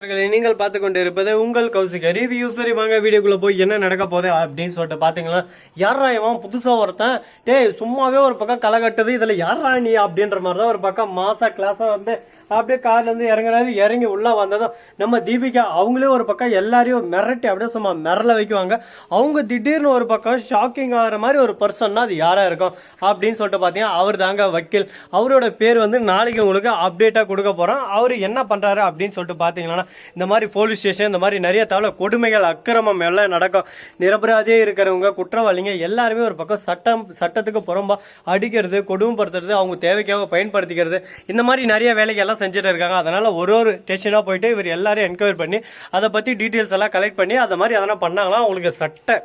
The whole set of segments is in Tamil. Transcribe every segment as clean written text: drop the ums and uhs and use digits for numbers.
நீங்கள் பார்த்து கொண்டு இருப்பது உங்கள் கௌசிக் ரிவ்யூ. சரி வாங்க வீடியோக்குள்ள போய் என்ன நடக்க போகுது அப்படின்னு சொல்லிட்டு பாத்தீங்களா, யாரா இவன் புதுசா ஒருத்தன் சும்மாவே ஒரு பக்கம் களை கட்டுது, இதுல யாரா நீ அப்படின்ற மாதிரிதான் ஒரு பக்கம் மாசா கிளாஸா வந்து அப்படியே கார்ல இருந்து இறங்கினாரு. இறங்கி உள்ள வந்ததும் நம்ம தீபிகா அவங்களே ஒரு பக்கம் எல்லாரையும் மிரட்டி அப்படியே சும்மா மிரள வைக்குவாங்க. அவங்க திடீர்னு ஒரு பக்கம் ஷாக்கிங் ஆகிற மாதிரி ஒரு பர்சன்னா அது யாரா இருக்கும் அப்படின்னு சொல்லிட்டு பாத்தீங்கன்னா அவர் தாங்க வக்கீல். அவரோட பேர் வந்து நாளைக்கு உங்களுக்கு அப்டேட்டா கொடுக்க போறோம். அவரு என்ன பண்றாரு அப்படின்னு சொல்லிட்டு பாத்தீங்கன்னா, இந்த மாதிரி போலீஸ் ஸ்டேஷன் இந்த மாதிரி நிறைய தவிர கொடுமைகள் அக்கிரமம் எல்லாம் நடக்கும். நிரபராதியே இருக்கிறவங்க குற்றவாளிங்க எல்லாருமே ஒரு பக்கம் சட்டத்துக்கு புறம்பா அடிக்கிறது, கொடுமைப்படுத்துறது, அவங்க தேவைக்காக பயன்படுத்திக்கிறது, இந்த மாதிரி நிறைய வேலைகள்லாம் செஞ்சுட்டு இருக்காங்க. அதனால ஒரு ஸ்டேஷனா போயிட்டு இவர் எல்லாரையும் என்கொயரி பண்ணி அதை பத்தி டீட்டெயில்ஸ் எல்லாம் கலெக்ட் பண்ணி அந்த மாதிரி அதெல்லாம் பண்ணாங்களா அவங்களுக்கு சட்ட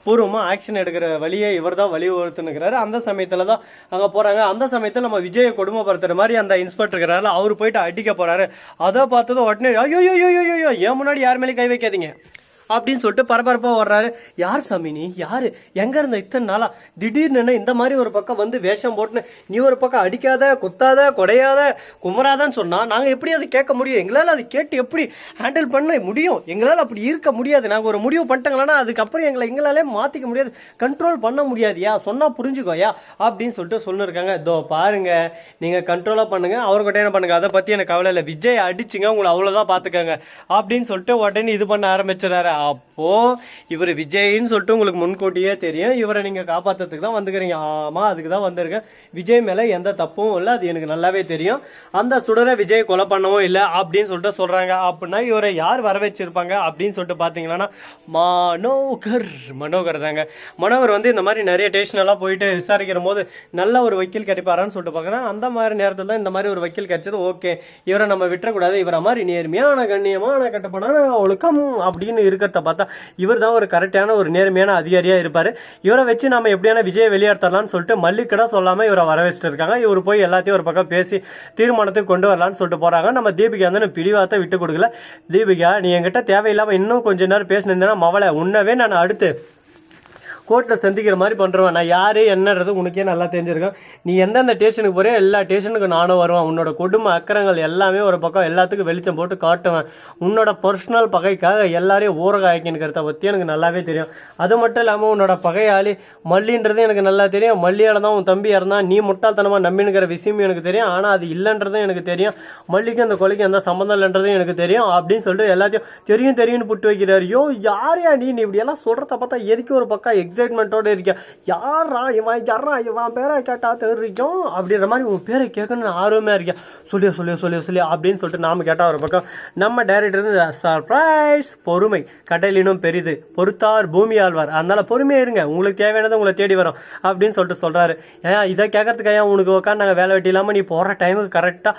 பூர்வமா ஆக்ஷன் எடுக்கிற வழியை இவர் தான் வலியுறுத்துனுக்கிறாரு. அந்த சமயத்துல தான் அங்க போறாங்க. அந்த சமயத்துல நம்ம விஜயை கொடுமைப்படுத்துற மாதிரி அந்த இன்ஸ்பெக்டர் இருக்கிறாரு, அவரு போயிட்டு அடிக்க போறாரு. அதை பார்த்ததும் உடனே ஐயோ ஏன் முன்னாடி யார் மேலே கை வைக்காதீங்க அப்படின்னு சொல்லிட்டு பரபரப்பா வர்றாரு. யார் சாமி நீ, யாரு, எங்க இருந்த இத்தனை நாளா, திடீர்னு இந்த மாதிரி ஒரு பக்கம் வந்து வேஷம் போட்டுன்னு நீ ஒரு பக்கம் அடிக்காத, குத்தாத, கொடையாத, குமராதான்னு சொன்னா நாங்க எப்படி அதை கேட்க முடியும்? எங்களால அதை கேட்டு எப்படி ஹேண்டில் பண்ண முடியும்? எங்களால அப்படி இருக்க முடியாது. நாங்க ஒரு முடிவு பண்ணிட்டாங்களா அதுக்கப்புறம் எங்களாலே மாத்திக்க முடியாது, கண்ட்ரோல் பண்ண முடியாதுயா, சொன்னா புரிஞ்சுக்கோயா அப்படின்னு சொல்லிட்டு சொல்லிருக்காங்க. இதோ பாருங்க, நீங்க கண்ட்ரோலா பண்ணுங்க, அவர்கிட்ட என்ன பண்ணுங்க, அதை பத்தி எனக்கு கவலை இல்லை, விஜய் அடிச்சுங்க, உங்களை அவ்வளவுதான் பாத்துக்கங்க அப்படின்னு சொல்லிட்டு உடனே இது பண்ண ஆரம்பிச்சிடாரு. அப்போ இவர் விஜய்ன்னு சொல்லிட்டு உங்களுக்கு முன்கூட்டியே தெரியும், இவரை நீங்க காப்பாத்துறதுக்கு தான் வந்துக்கிறீங்க. ஆமா, அதுக்கு தான் வந்திருக்கேன். விஜய் மேல எந்த தப்பும் இல்லை, அது எனக்கு நல்லாவே தெரியும். அந்த சுடரை விஜய் கொலை பண்ணவும் இல்லை அப்படின்னு சொல்லிட்டு சொல்றாங்க. அப்படின்னா இவரை யார் வர வச்சிருப்பாங்க அப்படின்னு சொல்லிட்டு பாத்தீங்கன்னா மனோகர் தாங்க. மனோகர் வந்து இந்த மாதிரி நிறைய ஸ்டேஷன் எல்லாம் போயிட்டு விசாரிக்கிற போது நல்ல ஒரு வக்கீல் கிடைப்பாரான்னு சொல்லிட்டு பாக்குறேன். அந்த மாதிரி நேரத்தில் தான் இந்த மாதிரி ஒரு வக்கீல் கிடைச்சது. ஓகே, இவரை நம்ம விட்டுறக்கூடாது, இவரை மாதிரி நேர்மையான கண்ணியமான கட்டப்படான ஒழுக்கம் அப்படின்னு இருக்கிறத பார்த்தா இவர் தான் ஒரு கரெக்டான ஒரு நேர்மையான அதிகாரியா இருப்பாரு. இவரை வச்சு நம்ம எப்படியான விஜய் வெளியேற்றலாம்னு சொல்லிட்டு மல்லிக்கடா சொல்லாம இவரை வர வச்சுட்டு இருக்காங்க. இவர் போய் எல்லாத்தையும் ஒரு பக்கம் பேசி தீர்மானத்துக்கு கொண்டு வரலாம்னு சொல்லிட்டு போறாங்க. நம்ம தீபிகா வந்து பிடிவாத்தை விட்டு கொடுக்கல. தீபிகா, நீ என்கிட்ட தேவையில்லாம இன்னும் கொஞ்ச நேரம் பேசினேன்னா மவளை உன்னவே நான் அடுத்து கோர்ட்ல சந்திக்கிற மாதிரி பண்றேன். நான் யாரு என்னன்றது உனக்கே நல்லா தெரிஞ்சிருக்கேன். நீ எந்தெந்த ஸ்டேஷனுக்கு போறியோ எல்லா ஸ்டேஷனுக்கு நானும் வருவேன். உன்னோட கொடுமை அக்கறங்கள் எல்லாமே ஒரு பக்கம் எல்லாத்துக்கும் வெளிச்சம் போட்டு காட்டுவேன். உன்னோட பர்சனல் பகைக்காக எல்லாரையும் ஊரகாய்க்கிறத பத்தி எனக்கு நல்லாவே தெரியும். அது மட்டும் இல்லாம உன்னோட பகையாளி மல்லின்றது எனக்கு நல்லா தெரியும். மல்லியால தான் உன் தம்பி இருந்தான், நீ முட்டாள்தனமா நம்பினுங்கிற விஷயம் எனக்கு தெரியும். ஆனா அது இல்லைன்றதும் எனக்கு தெரியும். மல்லிக்கும் அந்த கொலைக்கு எந்த சம்பந்தம் இல்லைன்றதும் எனக்கு தெரியும் அப்படின்னு சொல்லிட்டு எல்லாத்தையும் தெரியும்னு புட்டு வைக்கிறாரு. யோ யாரையா நீ இப்படி எல்லாம் சொல்றத பார்த்தா எதுக்கு ஒரு பக்கம் எக்ஸைட்மெண்டோட இருக்க, யாரா இவன் பேரை கேட்டா தெரியும் அப்படின்ற மாதிரி உன் பேரை கேட்கணும்னு ஆர்வமே இருக்க, சொல்லி அப்படின்னு சொல்லிட்டு நாம கேட்டா ஒரு பக்கம் நம்ம டைரக்டர் சர்ப்ரைஸ், பொறுமை கடலினும் பெரிது, பொறுத்தார் பூமி ஆழ்வார், அதனால பொறுமையா இருங்க, உங்களுக்கு தேவையானது உங்களை தேடி வரும் அப்படின்னு சொல்லிட்டு சொல்றாரு. ஏன் இதை கேட்கறதுக்காக உனக்கு உட்காந்து நாங்கள் வேலை வெட்டி இல்லாம நீ போற டைமுக்கு கரெக்டா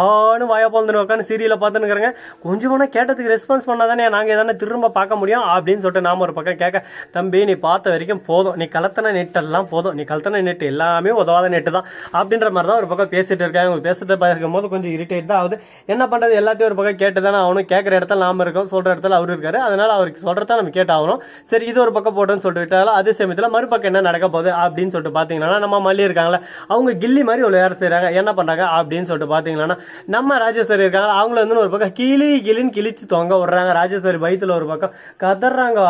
ஆனு வாயா போந்து உட்காந்து சீரியலை பார்த்துன்னு கொஞ்சம் வேணா கேட்டதுக்கு ரெஸ்பான்ஸ் பண்ணாதானே நாங்க எதனா திரும்ப பார்க்க முடியும் அப்படின்னு சொல்லிட்டு நாம ஒரு பக்கம் கேட்க, தம்பி நீ பார்த்த வரைக்கும் போதும், நீ கலத்தன நெட்டெல்லாம் போதும், நீ கலத்தன நெட் எல்லாமே உதவாத நெட்டு தான் அப்படின்ற மாதிரி தான் ஒரு பக்கம் பேசிட்டு இருக்காங்க. பேசுறத பார்க்கும் போது கொஞ்சம் இரிட்டேட் தான் ஆகுது. என்ன பண்றது, எல்லாத்தையும் ஒரு பக்கம் கேட்டுதானே ஆகணும். கேட்கற இடத்துல நாம இருக்கோம், சொல்ற இடத்துல அவரு இருக்காரு, அதனால அவருக்கு சொல்றதா நம்ம கேட்டாகணும். சரி, இது ஒரு பக்கம் போட்டோன்னு சொல்லிட்டு விட்டாலும் அதே சமயத்துல மறுபக்கம் என்ன நடக்க போகுது அப்படின்னு சொல்லிட்டு பாத்தீங்கன்னா, நம்ம மல்லி இருக்காங்களா, அவங்க கில்லி மாதிரி ஒரு யாரும் செய்யறாங்க, என்ன பண்றாங்க அப்படின்னு சொல்லிட்டு பாத்தீங்கன்னா, நம்ம ராஜேஸ்வரி இருக்காங்க, அவங்கள வந்து ஒரு பக்கம் கிளின்னு கிழிச்சு தொங்க விடுறாங்க. ராஜேஸ்வரி பயத்துல ஒரு பக்கம் கதறாங்க,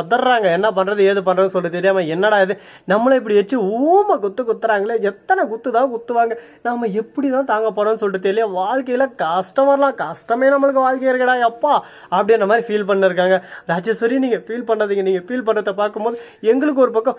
உதறாங்க. என்ன பண்றது ஏது பண்றது சொல்லிட்டு தெரியாம, என்னடா இது நம்மள இப்படி வச்சு ஊம குத்துறாங்களே, எத்தனை குத்துதான் குத்துவாங்க, நாம எப்படிதான் தாங்க போறோம்னு சொல்லிட்டு தெரியல. வாழ்க்கையில கஷ்டமே நம்மளுக்கு வாழ்க்கை இருக்கடா அப்பா அப்படின்ற மாதிரி ஃபீல் பண்ணிருக்காங்க. ராஜேஸ்வரி நீங்க ஃபீல் பண்ணாதீங்க, நீங்க ஃபீல் பண்றத பார்க்கும்போது எங்களுக்கு ஒரு பக்கம்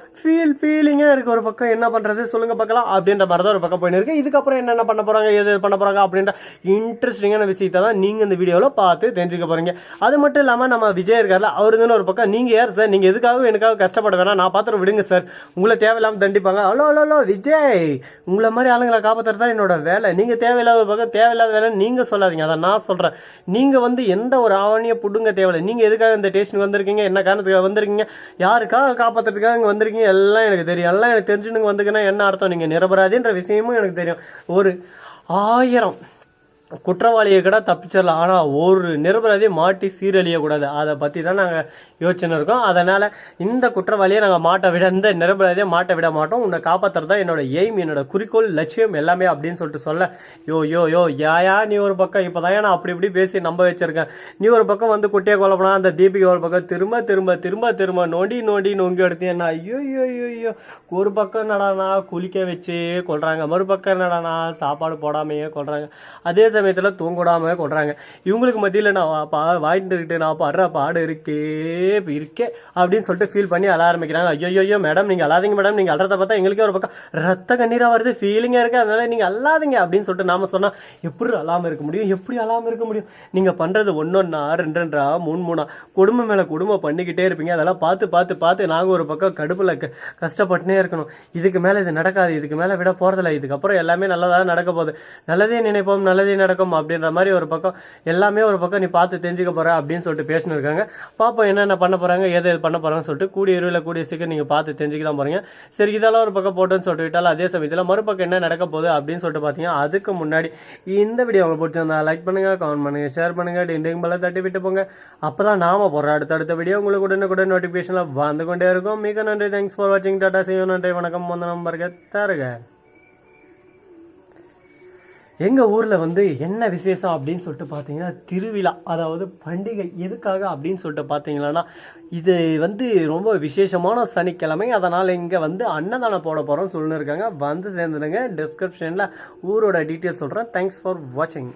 ஃபீலிங்கா இருக்கு, ஒரு பக்கம் என்ன பண்றது சொல்லுங்க பார்க்கலாம் அப்படின்ற மாதிரி தான் ஒரு பக்கம் போயின்னு இருக்கு. இதுக்கப்புறம் என்னென்ன பண்ண போறாங்க, எது பண்ண போறாங்க அப்படின்ற இன்ட்ரெஸ்டிங்கான விஷயத்தை தான் நீங்க இந்த வீடியோல பார்த்து தெரிஞ்சுக்க போறீங்க. அது மட்டும் இல்லாம நம்ம விஜய் இருக்காருல, அவரு ஒரு பக்கம் நீங்க யார் சார், நீங்க எதுக்காக எனக்காக கஷ்டப்பட வேணாம், நான் பாத்திரம் விடுங்க சார், உங்களை தேவையில்லாம தண்டிப்பாங்க. ஹலோ விஜய், உங்களை மாதிரி ஆளுங்களை காப்பாத்துறது தான் என்னோட வேலை, நீங்க தேவையில்லாத பக்கம் தேவையில்லாத வேலை நீங்க சொல்லாதீங்க, அதை நான் சொல்றேன். நீங்க வந்து எந்த ஒரு ஆவணிய புடுங்க தேவையில்லை, நீங்க எதுக்காக இந்த ஸ்டேஷனுக்கு வந்திருக்கீங்க, என்ன காரணத்துக்காக வந்திருக்கீங்க, யாருக்காக காப்பாத்துறதுக்காக இங்க வந்திருக்கீங்க எல்லாம் எனக்கு தெரியும். எல்லாம் எனக்கு தெரிஞ்சுன்னு வந்துக்குன்னா என்ன அர்த்தம், நீங்க நிரபராதின்ற விஷயமும் எனக்கு தெரியும். ஒரு 1000 குற்றவாளியை கூட தப்பிச்சிடலாம், ஆனா ஒரு நிரபராதியை மாட்டி சீரழிய கூடாது. அதை பத்தி தான் நாங்க யோசனை இருக்கும். அதனால இந்த குற்றவாளியை நாங்கள் இந்த நிரபராதியை மாட்ட விட மாட்டோம், உன்னை காப்பாற்றுறது தான் என்னோட எய்ம், என்னோட குறிக்கோள், லட்சியம் எல்லாமே அப்படின்னு சொல்லிட்டு சொல்ல, யோ யாயா நீ ஒரு பக்கம் இப்போதான் நான் அப்படி இப்படி பேசி நம்ப வச்சிருக்கேன், நீ ஒரு பக்கம் வந்து குட்டியை கொல்லப்பனா, அந்த தீபிகா ஒரு பக்கம் திரும்ப திரும்ப திரும்ப திரும்ப நோண்டி நொங்கி எடுத்தேன்னா, ஐயோ ஒரு பக்கம் நடானா குளிக்க வச்சு கொள்றாங்க, மறுபக்கம் என்னடானா சாப்பாடு போடாமையே கொள்றாங்க, அதே சமயத்தில் தூங்கிடாம கொள்றாங்க. இவங்களுக்கு மத்தியில் நான் வாங்கிட்டு நான் படுற பாடு இருக்கே அப்படின்னு சொல்லிட்டு ஃபீல் பண்ணி அழ ஆரம்பிக்கிறாங்க. ஐயோ மேடம் நீங்க அழாதீங்க மேடம், நீங்க அழறத பார்த்தா எங்களுக்கே ஒரு பக்கம் ரத்த கண்ணீரா வருது, ஃபீலிங்கா இருக்கு, அதனால நீங்க அழாதீங்க அப்படின்னு சொல்லிட்டு நாம சொன்னா எப்படி அழாம இருக்க முடியும், நீங்க பண்றது ஒன்னொன்னா ரெண்டா மூணா கொடுமை மேல கொடுமை பண்ணிக்கிட்டே இருப்பீங்க. அதெல்லாம் பார்த்து நாங்க ஒரு பக்கம் கடுப்புல கஷ்டப்பட்டுனே இருக்கணும். இதுக்கு மேல இது நடக்காது, இதுக்கு மேல விட போறதில்ல, இதுக்கப்புறம் எல்லாமே நல்லதா நடக்க போகுது, நல்லதே நினைப்போம் நல்லதே நடக்கும் அப்படின்ற மாதிரி ஒரு பக்கம் எல்லாமே ஒரு பக்கம் நீ பார்த்து தெரிஞ்சுக்க போற அப்படின்னு சொல்லிட்டு பேசினு இருக்காங்க. பாப்போம் என்னென்ன பண்ண போறாங்க, எது பண்ண போறாங்கன்னு சொல்லிட்டு கூடிய சீக்கிரம் நீங்க பார்த்து தெரிஞ்சுக்க தான் போறீங்க. சரி இதெல்லாம் ஒரு பக்கம் போட்டோன்னு சொல்லிட்டு விட்டாலும் அதே சமயத்தில் மறுபக்கம் என்ன நடக்க போகுது அப்படின்னு சொல்லிட்டு பார்த்தீங்கன்னா, அதுக்கு முன்னாடி இந்த வீடியோ உங்களுக்கு பிடிச்சிருந்தா லைக் பண்ணுங்க, கமெண்ட் பண்ணுங்க, ஷேர் பண்ணுங்க, டிண்டிங் பெல்லை தட்டி விட்டு போங்க. அப்பதான் நாம போடுற அடுத்த வீடியோ உங்களுக்கு உடனுக்குடன் நோட்டிபிகேஷன்ல வந்து கொண்டே இருக்கும். மிக நன்றி, தேங்க்ஸ் ஃபார் வாட்சிங், டாடா செய்யும், நன்றி, வணக்கம், வந்த நம்பருக்கு தருக. எங்க ஊர்ல வந்து என்ன விசேஷம் அப்படின்னு சொல்லிட்டு பாத்தீங்கன்னா திருவிழா, அதாவது பண்டிகை. எதுக்காக அப்படின்னு சொல்லிட்டு பாத்தீங்கன்னா, இது வந்து ரொம்ப விசேஷமான சனிக்கிழமை, அதனால இங்க வந்து அன்னதானம் போட போறோம்னு சொல்லிருக்காங்க. வந்து சேர்ந்துடுங்க. டிஸ்கிரிப்ஷன்ல ஊரோட டீட்டெயில்ஸ் சொல்றேன். தேங்க்ஸ் ஃபார் வாட்சிங்.